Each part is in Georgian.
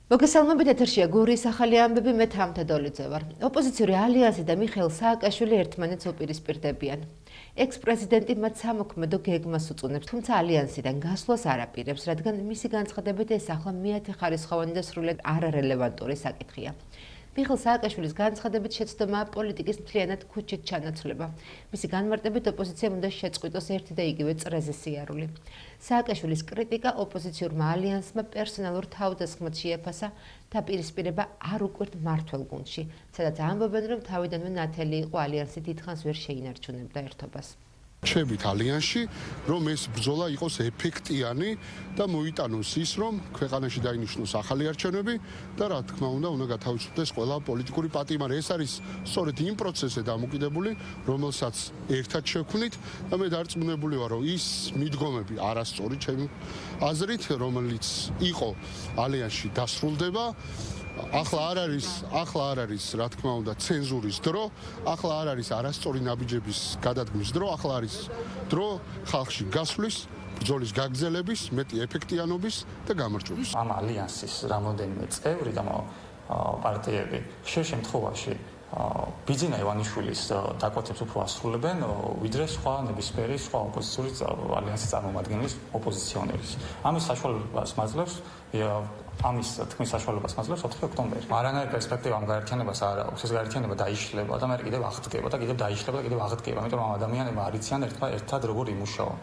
მოგესალმებით, ეთერშია გურის ახალი ამბები, მე თამთა დოლიძე ვარ. ოპოზიციური ალიანსი და მიხეილ სააკაშვილი ერთმანეთს უპირისპირდებიან. ექს-პრეზიდენტი მათ სამოქმედო გეგმას უწუნებს, თუმცა ალიანსიდან გასვლას არ აპირებს, რადგან მისი განცხადებით ეს ახლა მეათე ხარისხოვანი და სრულად არარელევანტური საკითხია. მიხეილ სააკაშვილის განცხადებით შეცდომაა პოლიტიკის მთლიანად ქუჩით ჩანაცვლება. მისი განმარტებით ოპოზიციამ უნდა შეწყვიტოს ერთი და იგივე წრეზე სიარული. სააკაშვილის კრიტიკა ოპოზიციურმა ალიანსმა პერსონალურ თავდასხმად შეაფასა და პირისპირება არ უკვირთ მმართველ გუნდში, სადაც ამბობენ, რომ თავიდანვე ნათელი იყო ალიანსი დიდხანს ვერ შეინარჩუნებდა ერთობას. Შევით ალიანსში, რომ ეს ბრძოლა იყოს ეფექტიანი და მოიტანოს ის, რომ ქვეყანაში დაინიშნოს ახალი არჩევნები და რა თქმა უნდა გათავისუფლდეს ყველა პოლიტიკური პატიმარი. ეს არის სწორედ იმ პროცესზე დამოკიდებული, რომელსაც ერთად შევქმნით და მე დარწმუნებული ვარ, რომ ის მიდგომები არასწორი ჩემი აზრით, რომელიც იყო ალიანსში დასრულდება. ახლა არ არის რა თქმა უნდა ცენზურის დრო, ახლა არ არის არასწორი ნაბიჯების გადადგმის დრო, ახლა არის დრო ხალხში გასვლის, ბრძოლის გაგრძელების, მეტი ეფექტიანობის და გამარჯვების. ამ ალიანსის რამოდენიმე წევრი და პარტიები შე შემთხვევაში ბიძინა ივანიშვილის დაკვეთებს უფრო ასრულებენ, ვიდრე სხვა ნებისმიერი სხვა ოპოზიციური ალიანსის წარმომადგენლის ოპოზიციონერის. ამის საშუალებას მაძლევს ამის თქმის საშუალებას მაძლევს 4 ოქტომბერი. არანაირი პერსპექტივა ამ გაერთიანებას არ აქვს. ეს გაერთიანება დაიშლება და მე კიდევ აღდგება და კიდევ დაიშლება და კიდევ აღდგება. ამიტომ ამ ადამიანებმა არ იციან ერთად როგორ იმუშავა.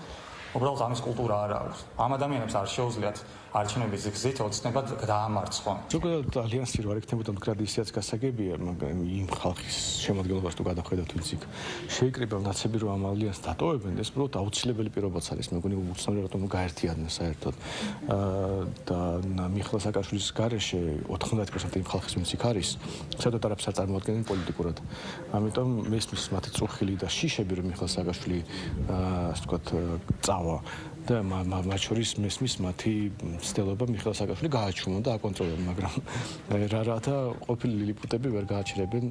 უბრალოდ ამის კულტურა არ აქვს. ამ ადამიანებს არ შეუძლიათ არჩევნების გზით ოცნებად დაამარცხონ. ზოგადად ალიანსი რო არ იქნებოდა მდგრადი ისეაც გასაგებია, მაგრამ იმ ხალხის შემოადგენლობას თუ გადახედავთ, ვინც იქ შეიკრიბა ნაცები რომ ამ ალიანსს დატოვებენ, ეს უბრალოდ აუცილებელი პირობაც არის. მე მგონი უცნაური რატომ გაერთიანდნენ საერთოდ. და მიხეილ სააკაშვილის გარეშე 90% იმ ხალხის ვინც იქ არის, საერთოდ არაფერს არ წარმოადგენენ პოლიტიკურად. ამიტომ მესმის მათი წუხილი და შიშები რომ მიხეილ სააკაშვილი ასე ვთქვათ წავა და მათ შორის მესმის მათი ცდილობა მიხეილ სააკაშვილი გააჩვენონ და აკონტროლონ, მაგრამ რათა ყოფილი ლილიპუტები ვერ გააჩერებენ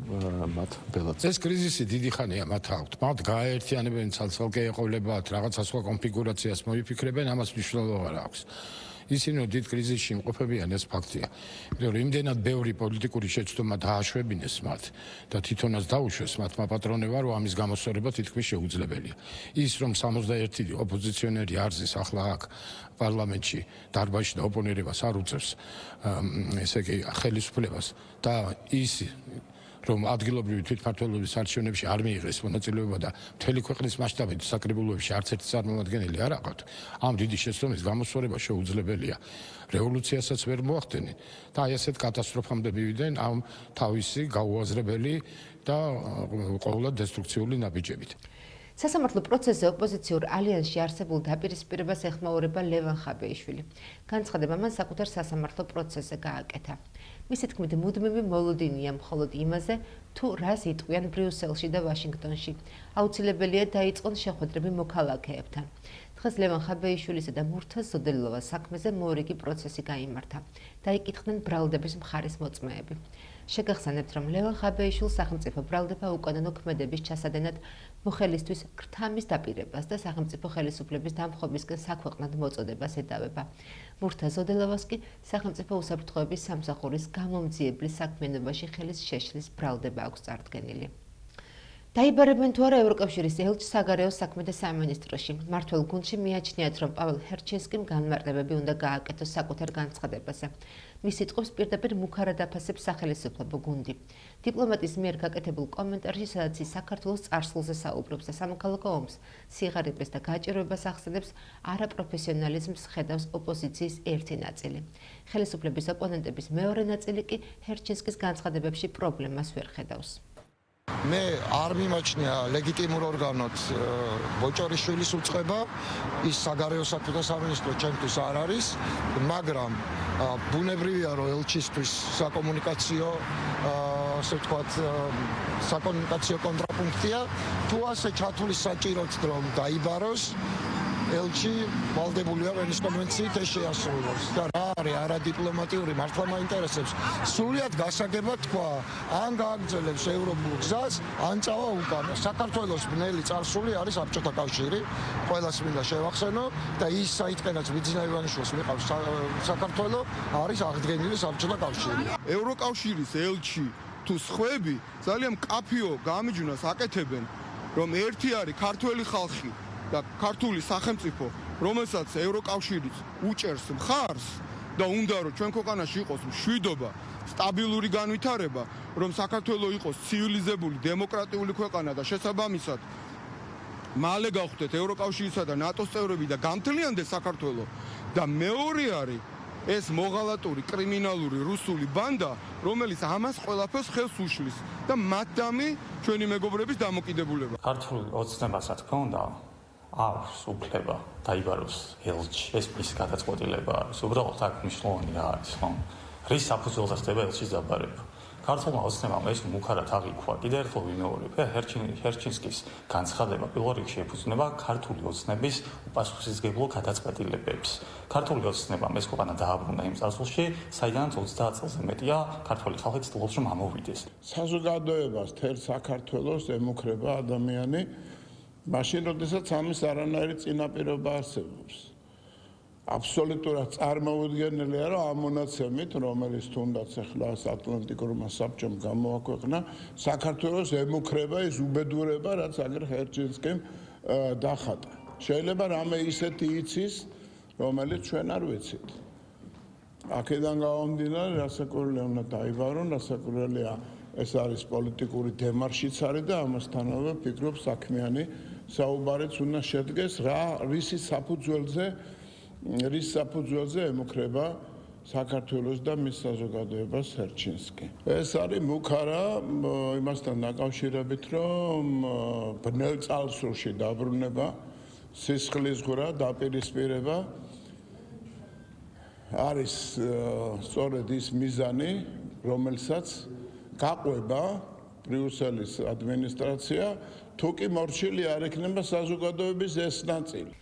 მათ ბელადს. ეს კრიზისი დიდი ხანია მათ აქვთ. მათ გააერთიანებენ ცალ-ცალკე ეყოლებათ, რაღაცა სხვა კონფიგურაციას მოიფიქრებენ, ამას მნიშვნელობა არ აქვს. ისინი დიდ კრიზისში იმყოფებიან, ეს ფაქტია. იმიტომ რომ იმდენად ბევრი პოლიტიკური შეცდომა დააშვებინეს მათ და თვითონაც დაუშვეს მათმა პატრონებმა, რომ ამის გამოსწორება თითქმის შეუძლებელია. ის რომ 61 ოპოზიციონერი არზის ახლა აქ პარლამენტში დარბაზში და ოპონირებას არ უწევს, ესე იგი ხელისუფლებას და ის რომ ადგილობრივი თვითმმართველობის არჩევნებში არ მიიღეს მონაწილეობა და მთელი ქვეყნის მასშტაბით საკრებულოებში არც ერთი წარმომადგენელი არ აყავთ. ამ დიდი შეცდომის გამოსწორება შეუძლებელია. რევოლუციასაც ვერ მოახდენენ და აი ასეთ კატასტროფამდე მივიდნენ ამ თავისი გაუაზრებელი და ყოველად დესტრუქციული ნაბიჯებით. სასამართლო პროცესზე ოპოზიციურ ალიანსში არსებულ დაპირისპირებას ეხმაურება ლევან ხაბეიშვილი. განცხადება მან საკუთარ სასამართლო პროცესზე გააკეთა. მისი თქმით, მუდმივი მოლოდინია მხოლოდ იმაზე, თუ რას იტყვიან ბრიუსელში და ვაშინგტონში. აუცილებელია დაიწყონ შეხვედრები მოქალაქეებთან. დღეს ლევან ხაბეიშვილისა და მურთაზ ზოდელოვას საქმეზე მორიგი პროცესი გაიმართა. დაიკითხნენ ბრალდების მხარის მოწმეები. შეგახსენებთ, რომ ლევან ხაბეიშვილს სახელმწიფო ბრალდება უკანონო ქმედების ჩასადენად მოხელისთვის გრთამის დაპირებას და სახელმწიფო ხელისუფლების დამხობისკენ საქვეყნად მოწოდებას ედავება. მურთაზ ზოდელოვას კი სახელმწიფო უსაფრთხოების სამსახურის გამომძიებლის საქმიანობაში ხელის შეშლის ბრალდება აქვს წარდგენილი. დაიბარებენ თუ არა ევროკავშირის ელჩი საგარეო საქმეთა სამინისტროში. მმართველ გუნდში მიაჩნიათ, რომ პაველ ჰერჩენსკიმ განმარტებები უნდა გააკეთოს საკუთარ განცხადებაზე. მის სიტყვებს პირდაპირ მუქარად აფასებს სახელისუფლებო გუნდი. დიპლომატის მიერ გაკეთებულ კომენტარში, სადაც ის საქართველოს წარსულზე საუბრობს და სამოქალაქო ომს, სიღარიბეს და გაჭირვებას ახსენებს, არაპროფესიონალიზმს ხედავს ოპოზიციის ერთი ნაწილი. ხელისუფლების ოპონენტების მეორე ნაწილი კი ჰერჩენსკის განცხადებებში პრობლემას ვერ ხედავს. მე არ მიმაჩნია ლეგიტიმურ ორგანოდ ბოჭორიშვილის უწყება, ის საგარეო საქმეთა სამინისტრო ჩემთვის არ არის, მაგრამ ბუნებრივია, რომ ელჩისთვის საკომუნიკაციო ასე ვთქვათ, საკომუნიკაციო კონტრაპუნქტია, თუ ასე ჩათვლის საჭიროდ რომ დაიბაროს, ელჩი ვალდებულია ვენის კონვენციით ეს შეასრულოს და რა პიარული, არადიპლომატიური მართლა მაინტერესებს. სულიად გასაგებად თქვა, ან გააგრძელებს ევროპულ გზას, ან წავა უკან. საქართველოს ბნელი წარსული არის საბჭოთა კავშირი, ყველას მინდა შევახსენო და ის საიტყენაც ბიძინა ივანიშვილს მიყავს საქართველოს არის აღდგენილი საბჭოთა კავშირი. ევროკავშირის ელჩი თუ სხვები ძალიან კაფიო გამიჯვნას აკეთებენ, რომ ერთი არის ქართველი ხალხი და ქართული სახელმწიფო, რომელსაც ევროკავშირიც უჭერს მხარს და უნდა რომ ჩვენ ქვეყანაში იყოს მშვიდობა, სტაბილური განვითარება, რომ საქართველოს იყოს ცივილიზებული, დემოკრატიული ქვეყანა და შესაბამისად მალე გავხდეთ ევროკავშირისა და ნატოს წევრები და გამთლიანდეს საქართველოს და მეორე არის ეს მოღალატური კრიმინალური რუსული ბანდა, რომელიც ამას ყველაფერს ხელს უშლის და მათდამი ჩვენი მეგობრების დამოკიდებულება. ქართულ ოცნებას, რა თქმა უნდა, აქვს უფლება დაიბაროს ელჩი, ეს მის გადაწყვეტილება არის. უბრალოდ აქ მნიშვნელოვანი რა არის, რომ რის საფუძველზე ხდება ელჩის დაბარება. ქართულმა ოცნებამ ეს მუქარად აღიქვა. კიდევ ერთხელ ვიმეორებ, ჰერჩინსკის განცხადება პირველ რიგში ეფუძნება ქართული ოცნების უპასუხისმგებლო გადაწყვეტილებებს. ქართული ოცნებამ ეს ქვეყანა დააბრუნა იმ წარსულში, საიდანაც 30 წელზე მეტია ქართული ხალხი ცდილობს რომ ამოვიდეს. საზოგადოებას თელ საქართველოს ემუქრება ადამიანი, მაშინ როდესაც ამის არანაირი წინაპირობა არსებობს. აბსოლუტურად წარმოუდგენელია, რომ ამ მონაცემით, რომელიც თუნდაც ახლა ატლანტიკურმა საბჭომ გამოაქვეყნა, საქართველოს ემუქრება ის უბედურება, რაც აგერ ჰერჩინსკიმ დახატა. შეიძლება რამე ისეთი იცის, რომელიც ჩვენ არ ვიცით. აქედან გამომდინარე, რასაკვირველია უნდა დაიბარონ, რასაკვირველია ეს არის პოლიტიკური დემარშიც არის და ამასთანავე ვფიქრობ საქმიანი საუბარიც უნდა შედგეს რის საფუძველზე ემუქრება საქართველოს და მის საზოგადოებას ჰერჩინსკი. ეს არის მუქარა იმასთან დაკავშირებით, რომ ბნელ წარსულში დაბრუნება, სისხლისღვრა, დაპირისპირება არის სწორედ ის მიზანი, რომელსაც გაყვება ბრიუსელის ადმინისტრაცია, თუ კი მორჩილი არ იქნება საზოგადოების ეს ნაწილი.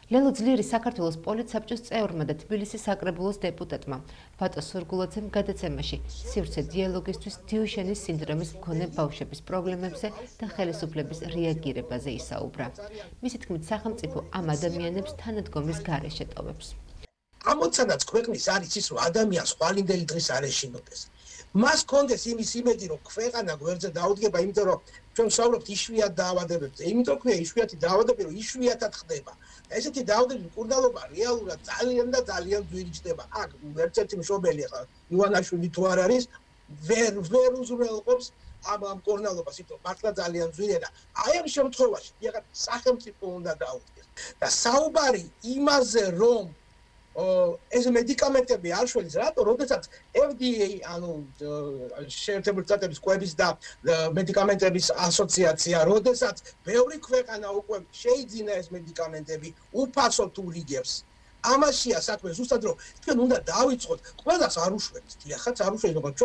ლელო ძლიერი საქართველოს პოლიტსაბჭოს წევრმა და თბილისის საკრებულოს დეპუტატმა ბატონ სურგულაძემ გადაცემაში სივრცე დიალოგისთვის დიოშენის სინდრომის მქონე ბავშვების პრობლემებზე და ხელისუფლების რეაგირებაზე ისაუბრა. მისი თქმით, სახელმწიფო ამ ადამიანებს თანადგომის გარეშე ტოვებს. ამოცანაც ქვეყნის არის ის, რომ ადამიანს ხვალინდელი დღის არ ეშინოდეს. მას კონდეს იმის იმედი, რომ ქვეყანა გვერდზე დაუდგება, იმიტომ რომ ჩვენ ვსაუბრობთ იშვიათ დაავადებებზე. იმიტომ ქვია იშვიათი დაავადებები, რომ იშვიათად ხდება. ესეთი დაავადებები მკურნალობა რეალურად ძალიან და ძალიან ძვირი ჩდება. აქ ერთ-ერთი მშობელი ახლა ივანაშვილი თუ არ არის, ვერ უზრუნველყოფს ამ მკურნალობას, იმიტომ მართლა ძალიან ძვირია და აი ამ შემთხვევაში ეხლა სახელმწიფო უნდა დაუდგეს. და საუბარი იმაზე, რომ ეს მედიკამენტები არ შველის, რატო? როდესაც FDA, ანუ შეერთებული შტატების კვების და მედიკამენტების ასოციაცია, როდესაც ბევრი ქვეყანა უკვე შეიძინა ეს მედიკამენტები, უფასოდ ურიგებს. ამაშია საქმე, ზუსტად რომ თქვენ უნდა დავიწყოთ, ყველას არ უშვებთ, დიახაც არ უშვებთ, მაგრამ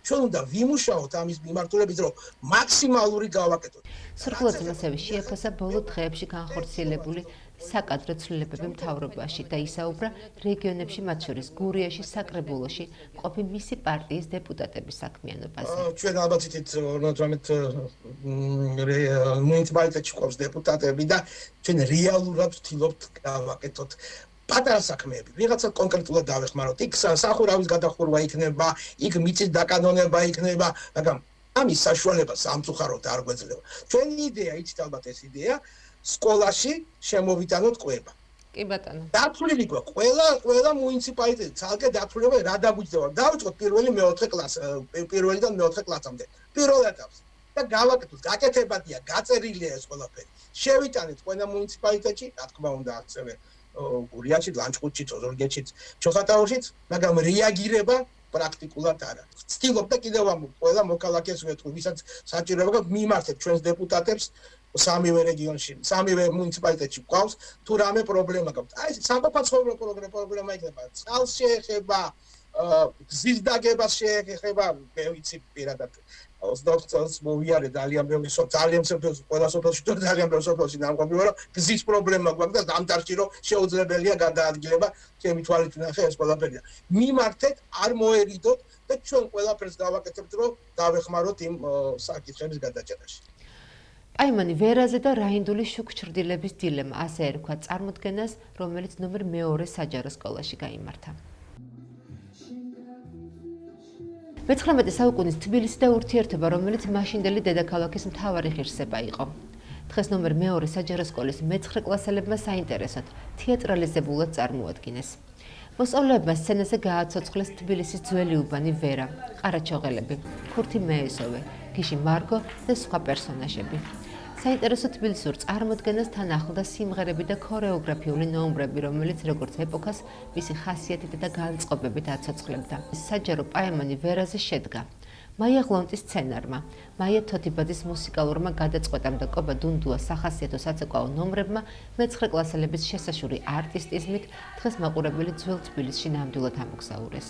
ჩვენ უნდა ვიმუშაოთ ამის მიმართულებით, რომ მაქსიმალური გავაკეთოთ. სურგულაძემ ასევე შეაფასა ბოლო დღეებში განხორციელებული საკადრო ცვლილებები მთავრობაში და ისაუბრა რეგიონებში, მათ შორის გურიაში, საკრებულოში მყოფი მისი პარტიის დეპუტატების საქმიანობაზე. ჩვენ ალბათ იცით 58 მუნიციპალიტეტში ყავს დეპუტატები და ჩვენ რეალურად ვთილობთ გავაკეთოთ პატარა საქმეები, ვიღაცა კონკრეტულად დავეხმაროთ. იქ სახურავის გადახურვა იქნება, იქ მიწის დაკანონება იქნება, მაგრამ ამის საშუალება სამწუხაროდ არ გვეძლევა. ჩვენი იდეა, იცით ალბათ ეს იდეა, სკოლაში შემოვიტანოთ კვება. კი ბატონო. დათვლილი გვაქვს. ყველა მუნიციპალიტეტი ცალკე დათვლილება რა დაგვიჭდება. დავიწყოთ პირველიდან მეოთხე კლასამდე. პირველ ეტაპს. და გავაკეთოთ, გაკეთებადია, გაწერილია ეს ყველაფერი. შევიტანეთ ყველა მუნიციპალიტეტში, რა თქმა უნდა, ასევე გურიაში, ლანჩხუთში, ოზურგეთში, ჩოხატაურშიც, მაგრამ რეაგირება პრაქტიკულად არ არის. ვცდილობ და კიდევ ამ ყველა მოქალაქეს ვეთქვი, ვისაც საჭიროება გაქვს, მიმართეთ ჩვენს დეპუტატებს სამივე რეგიონში, სამივე მუნიციპალიტეტში გვყავს თუ რამე პრობლემა გაქვს. აი ეს საყოფაცხოვრებო პრობლემა იქნება, წყალს შეეხება, გზის დაგებას შეეხება, მე ვიცი პირადად 20 წელს მოვიარე ძალიან ბევრი ძალიან სოფელში, ყველა სოფელში ძალიან ბევრი სოფელში დამყოფი ვარ, გზის პრობლემა გვაქვს და დამტარში რომ შეუძლებელია გადაადგილება, ჩემი თვალით ნახე ეს ყველაფერია. მიმართეთ, არ მოერიდოთ და ჩვენ ყველაფერს გავაკეთებთ, რომ დავეხმაროთ იმ საკითხების გადაჭერაში. პაიმანი ვერაზე და რაინდულის შუქჩრდილების დილემა, ასე ერქვა წარმოდგენას, რომელიც ნომერ 2 საჯარო სკოლაში გაიმართა. მე-19 საუკუნის თბილისი და ურთიერთობა, რომელიც მაშინდელი დედაქალაქის მთავარი ღირსება იყო. დღეს ნომერ 2 საჯარო სკოლის მე-9 კლასელებმა საინტერესოდ თეატრალიზებულად წარმოადგინეს. მოსწავლეებმა სცენაზე გააცოცხლეს თბილისის ძველი უბანი ვერა, ყარაჩოღელები, ქურთი მეესოვე, გიში მარგო და სხვა პერსონაჟები. საინტერესო თბილისურ წარმოდგენას თან ახლდა სიმღერები და ქორეოგრაფიული ნომრები, რომელიც როგორც ეპოქას მისი ხასიათით და განწყობებით აცოცხლებდა. საჯარო პაემანი ვერაზე შედგა. მაია ღლონტის სცენარმა, მაია თოთიბაძის მუსიკალურმა გადაწყვეტამ და კობა დუნდუას სახასიათო საცეკვაო ნომრებმა მე-9 კლასელების შესაშური არტისტიზმით დღეს მაყურებელი ძველ თბილისში ნამდვილად ამოგზაურეს.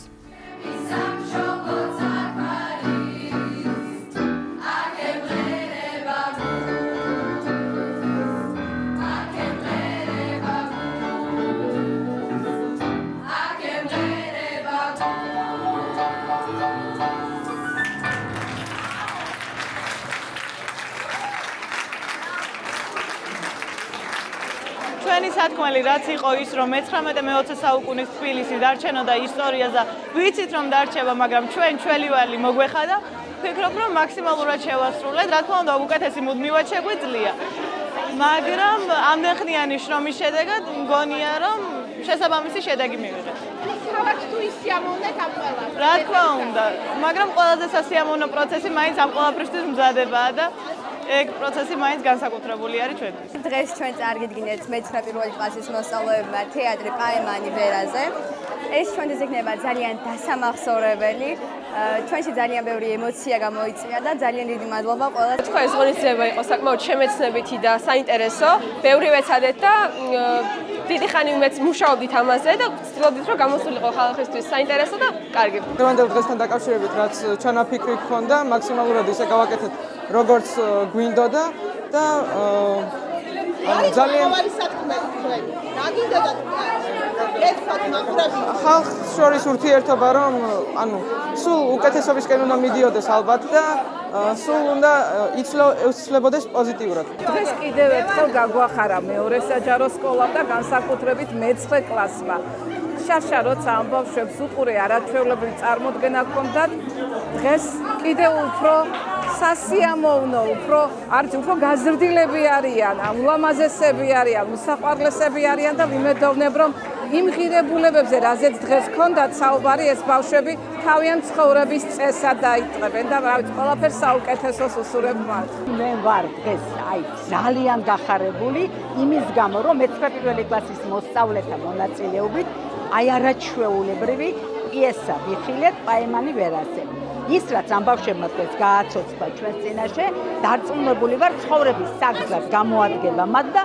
ჩვენი სათქმელი რაც იყო ის რომ მე-19-20 საუკუნის თბილისი დარჩენოდა ისტორიას და ვიცით რომ დარჩება, მაგრამ ჩვენი მოგვეხადა. ვფიქრობ რომ მაქსიმალურად შევასრულეთ, რა თქმა უნდა უკეთესი მუდმივად შეგვიძლია. მაგრამ ამდენხნიანი შრომის შედეგად მგონია რომ შესაბამისი შედეგი მივიღეთ. თავად თუ ისიამოვნეთ ამ ყველას. რა თქმა უნდა, მაგრამ ყველაზე სასიამოვნო პროცესი მაინც ამ ყველაფრისთვის მზადებაა და ეგ პროცესი მაინც განსაკუთრებული არის ჩვენთვის. დღეს ჩვენ წარგიდგინეთ მე-9 პირველი კლასის მოსწავლეებმა თეატრი პაემანი ვერაზე. ეს ჩვენთვის იქნება ძალიან დასამახსოვრებელი. ჩვენში ძალიან ბევრი ემოცია გამოიწვია და ძალიან დიდი მადლობა ყველას. თქვენს ღონისძიება იყო საკმაოდ შემეცნებითი და საინტერესო. ბევრი ვეცადეთ და დიდი ხანი მეც მუშაობდით ამაზე და ვცდილობდით რომ გამოსულიყო ხალხისთვის საინტერესო და კარგი. დღევანდელ დღესთან დაკავშირებით რაც ჩანაფიქრი გქონდა, მაქსიმალურად ისე გავაკეთეთ როგორც გვინდოდა და ძალიან ხალხს შორის ურთიერთობა რომ სულ უკეთესობისკენ უნდა მიდიოდეს ალბათ და სულ უნდა იცვლებოდეს პოზიტიურად. დღეს კიდევ ერთხელ გაგვახარა მეორე საჯარო სკოლა და განსაკუთრებით მე-9 კლასმა. შარშა როცა ამ ბავშვებს უყურე არაჩვეულებრივი წარმოდგენა ჰქონდათ, დღეს კიდევ უფრო სასიამოვნო, უფრო გაზრდილები არიან, ულამაზესები არიან, უსაყვარლესები არიან და ვიმედოვნებ რომ იმ ღირებულებებზე, რაზეც დღეს ჰქონდათ საუბარი, ეს ბავშვები თავიანთ ცხოვრების წესად დაიწყებენ და ყველაფერს საუკეთესოს უსურებ მათ. მე ვარ დღეს ძალიან გახარებული იმის გამო, რომ მე-9 პირველი კლასის მოსწავლეთა მონაწილეობით არაჩვეულებრივი პიესა ვიხილეთ პაემანი ვერაზე. ის რაც ამ ბავშვებმა დღეს გააცოცხლა ჩვენს წინაშე, დარწმუნებული ვარ ცხოვრების საგზად გამოადგება მათ და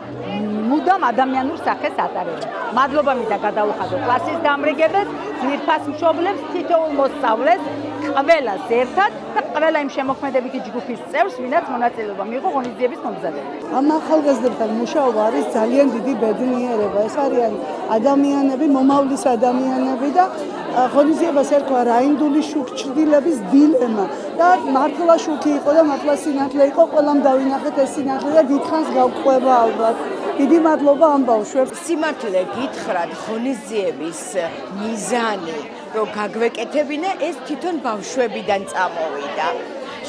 მუდამ ადამიანურ სახეს ატარებენ. მადლობა მინდა გადაუხადო კლასის დამრიგებელს, ძვირფას მშობლებს, თითოეულ მოსწავლეს, ყველას ერთად და ყველა იმ შემოქმედებითი ჯგუფის წევრს, ვინაც მონაწილეობა მიიღო ღონისძიების მომზადებით. ამ ახალგაზრდებთან მუშაობა არის ძალიან დიდი ბედნიერება. ეს არიან ადამიანები, მომავლის ადამიანები და ღონისძიებას ერქვა რაინდულის შუქჩრდილების დილემა და მართლა შუქი იყო და მართლა სინათლე იყო, ყველამ დავინახეთ ეს სინათლე და დიდხანს გავყვება ალბათ. დიდი მადლობა ამ ბავშვებს. სიმართლე გითხრათ, ღონისძიების მიზანი რომ გაგვეკეთებინა ეს თვითონ ბავშვებიდან წამოვიდა.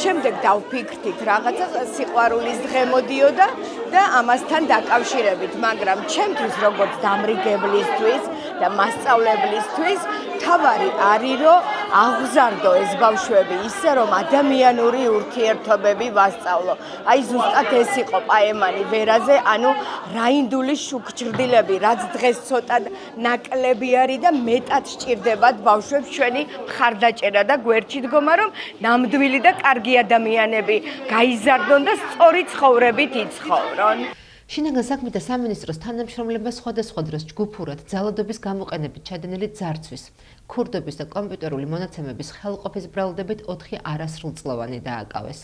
შემდეგ დავფიქრდით რაღაცა სიყვარულის დღე მოდიოდა და ამასთან დაკავშირებით, მაგრამ ჩემთვის როგორც დამრიგებლისთვის და მასწავლებლისთვის თავარი არის რომ აღზარდო ეს ბავშვები ისე რომ ადამიანური ურთიერთობები ვასწავლო. აი ზუსტად ეს იყო პაემანი ვერაზე, ანუ რაინდულის შუქჩრდილები, რაც დღეს ცოტა ნაკლები არის და მეტად სჭირდებათ ბავშვებს ჩვენი მხარდაჭერა და გვერდში დგომა რომ ნამდვილი და კარგი ადამიანები გაიზარდონ და სწორი ცხოვრებით იცხოვრონ. შინაგან საქმეთა სამინისტროს თანამშრომლებმა სხვადასხვა დროს ჯგუფურად ძალადობის გამოყენებით ჩადენილი ძარცვის, ქურდობის და კომპიუტერული მონაცემების ხელყოფის ბრალდებით 4 არასრულწლოვანი დააკავეს.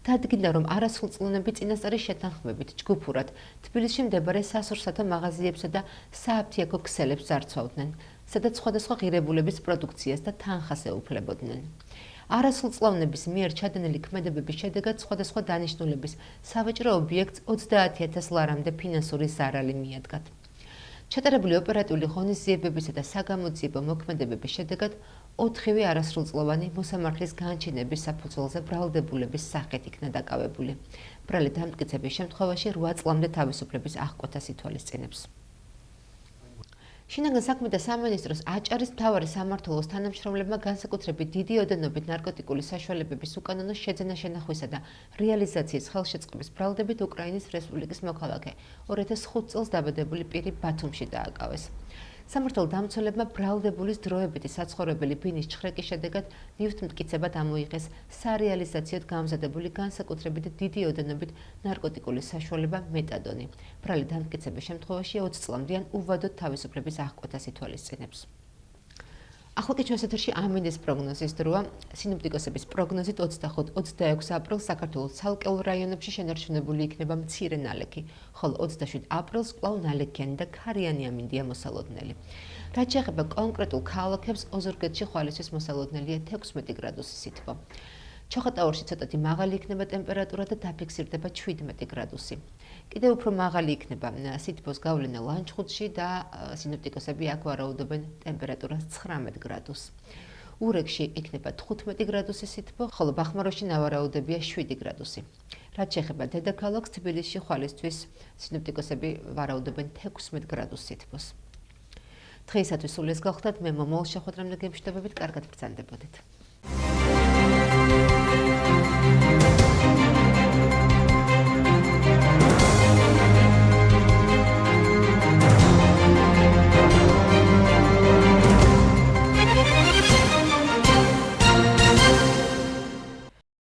დადგინდა, რომ არასრულწლოვნები წინასწარი შეთანხმებით ჯგუფურად თბილისში მდებარე სასურსათო მაღაზიებსა და სააფთიაქო ქსელებს ძარცვავდნენ, სადაც სხვადასხვა ღირებულების პროდუქციას და თანხას ეუფლებოდნენ. არასრულწლოვნების მიერ ჩადენილი ქმედებების შედეგად სხვადასხვა დანიშნულების სავაჭრო ობიექტს 30,000 ლარამდე ფინანსური ზარალი მიადგათ. ჩატარებული ოპერატიული ღონისძიებებისა და საგამოძიებო მოქმედებების შედეგად 4-ვე არასრულწლოვანი მოსამართლის განჩინების საფუძველზე ბრალდებულების სახით იქნა დაკავებული. ბრალი დამტკიცების შემთხვევაში 8 წლამდე თავისუფლების აღკვეთას ითვალისწინებს. შინაგან საქმეთა სამინისტროს აჭარის მთავარი სამმართველოს თანამშრომლებმა განსაკუთრებით დიდი ოდენობით ნარკოტიკული საშუალებების უკანონო შეძენა შენახვისა და რეალიზაციის ხელშეწყობის ბრალდებით უკრაინის რესპუბლიკის მოქალაქე 2005 წელს დაბადებული პირი ბათუმში დააკავეს. სამმართველო დამცველებმა ბრალდებულის დროებითი საცხოვრებელი ბინის ჩხრეკის შედეგად ნივთმტკიცებად ამოიღეს სარეალიზაციოდ გამზადებული განსაკუთრებით დიდი ოდენობით ნარკოტიკული საშუალება მეტადონი. ბრალი დამტკიცების შემთხვევაში 20 წლამდიან უვადოდ თავისუფლების აღკვეთას ითვალისწინებს. ახლა კი ჩვენს ეთერში ამინდის პროგნოზის დროა. სინოპტიკოსების პროგნოზით 25-26 აპრილს საქართველოს ცალკეულ რაიონებში შენარჩუნებული იქნება მცირე ნალექი, ხოლო 27 აპრილს კვლავ ნალექიანი და ქარიანი ამინდია მოსალოდნელი. რაც შეეხება კონკრეტულ ქალაქებს, ოზურგეთში ხვალისთვის მოსალოდნელია 16 გრადუსი სითბო. ჩოხატაურში ცოტათი მაღალი იქნება ტემპერატურა და დაფიქსირდება 17 გრადუსი. კიდევ უფრო მაღალი იქნება სითბოს გავლენა ლანჩხუთში და სინოპტიკოსები აქ ვარაუდობენ ტემპერატურას 19 გრადუსს. ურეკში იქნება 15 გრადუსი სითბო, ხოლო ბახმაროში ნავარაუდებია 7 გრადუსი. რაც შეეხება დედაქალაქს, თბილისში ხვალისთვის სინოპტიკოსები ვარაუდობენ 16 გრადუს სითბოს. დღეისათვის სულ ეს გავხდათ, მე მომავალ შეხვედრამდე გემშვიდობებით, კარგად ბრძანდებოდეთ.